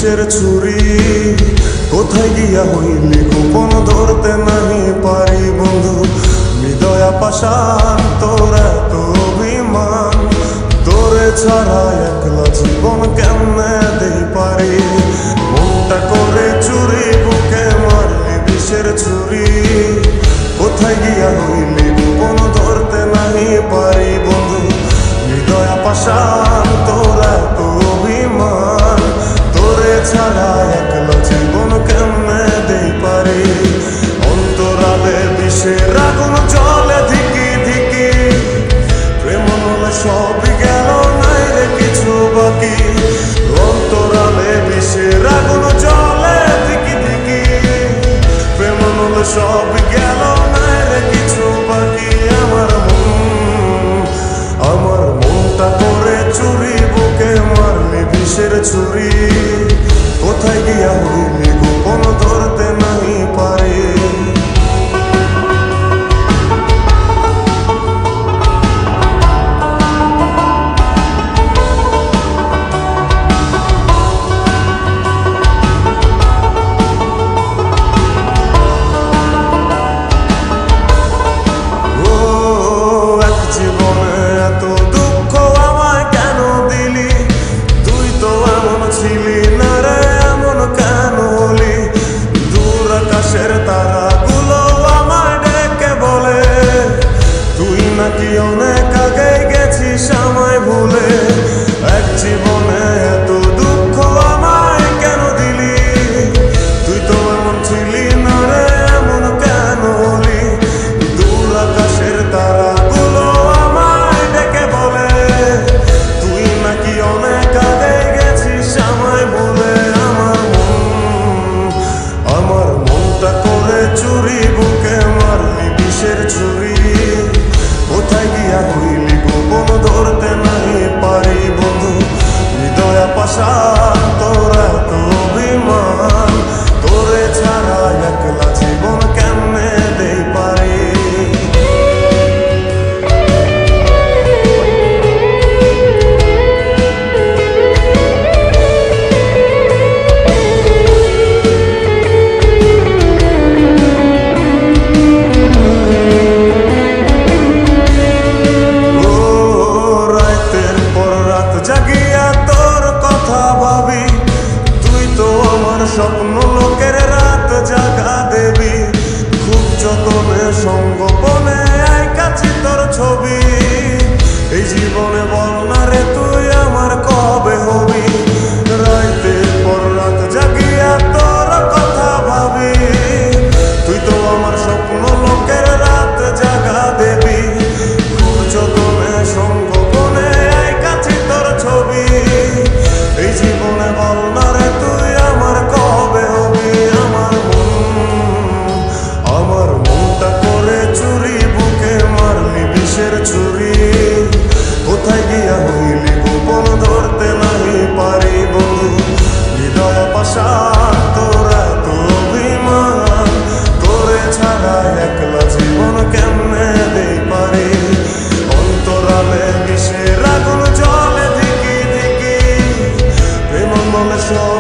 বিষের ছুরি কোথায় গিয়া হইলি গোপন ধরতে নাহি পারি বন্ধু হৃদয়া পাশান তোর এত অভিমান তোরে ছাড়া একলা জীবন কেমনে দেই পারি মনটা করে চুরি বুকে মারলি বিষের ছুরি কোথায় গিয়া হইলি গোপন ধরতে নাহি পারি বন্ধু হৃদয়া পাশান তোর এত অভিমান তোরে ছাড়া একলা জীবন কেমনে দেই পারি অন্তরালে বিষের আগুন জ্বলে ধিকি ধিকি প্রেম নলে সবই গেল নাই রে কিছু বাকি অন্তরালে বিষের আগুন জ্বলে ধিকি ধিকি প্রেম নলে সবই গেল নাই রে কিছু বাকি আমার মনটা করে চুরি বুকে মারলি বিষের ছুরি কোথায় গিয়া হইলি গোপন ধরতে নাহি পারি নাকি অনেক আগে গেছিস আমায় ভুলে এক জীবনে এত দুঃখ আমায় কেন দিলি তুই তো এমন ছিলি না রে এমন কেন হলি দূর আকাশের তারাগুলো আমায় ডেকে বলে তুই নাকি অনেক আগে গেছিস আমায় ভুলে আমার মনটা করে চুরি বুকে মারলি বিষের ছুরি কোথায় গিয়া হইলি গোপন ধরতে নাহি পারি বন্ধু হৃদয়া পাশান তোর এত অভিমান তোরে ছাড়া একলা জীবন কেমনে দেই পারি স্বপ্ন লোকের রাত জাগা দেবী খুব যতনে সঙ্গোপনে আইকাছি তোর ছবি এই জীবনে বল না রে তুই আমার কবে হবি রাতের পর রাত জাগিয়া তোর কথা ভাবি তুই তো আমার স্বপ্ন লোকের রাত জাগা দেবী খুব যতনে সঙ্গোপনে আইকাছি তোর ছবি এই জীবনে বল না রে তুই আমার কবে হবি আমার মনটা করে চুরি বুকে মারলি বিষের ছুরি কোথায় গিয়া হইলি গোপন ধরতে নাহি পারি বন্ধু হৃদয় পাশান তোর এত অভিমান তোরে ছাড়া একলা জীবন কেমনে দেই পারি অন্তরালে বিষের আগুন জ্বলে ধিকি ধিকি প্রেম মনে সব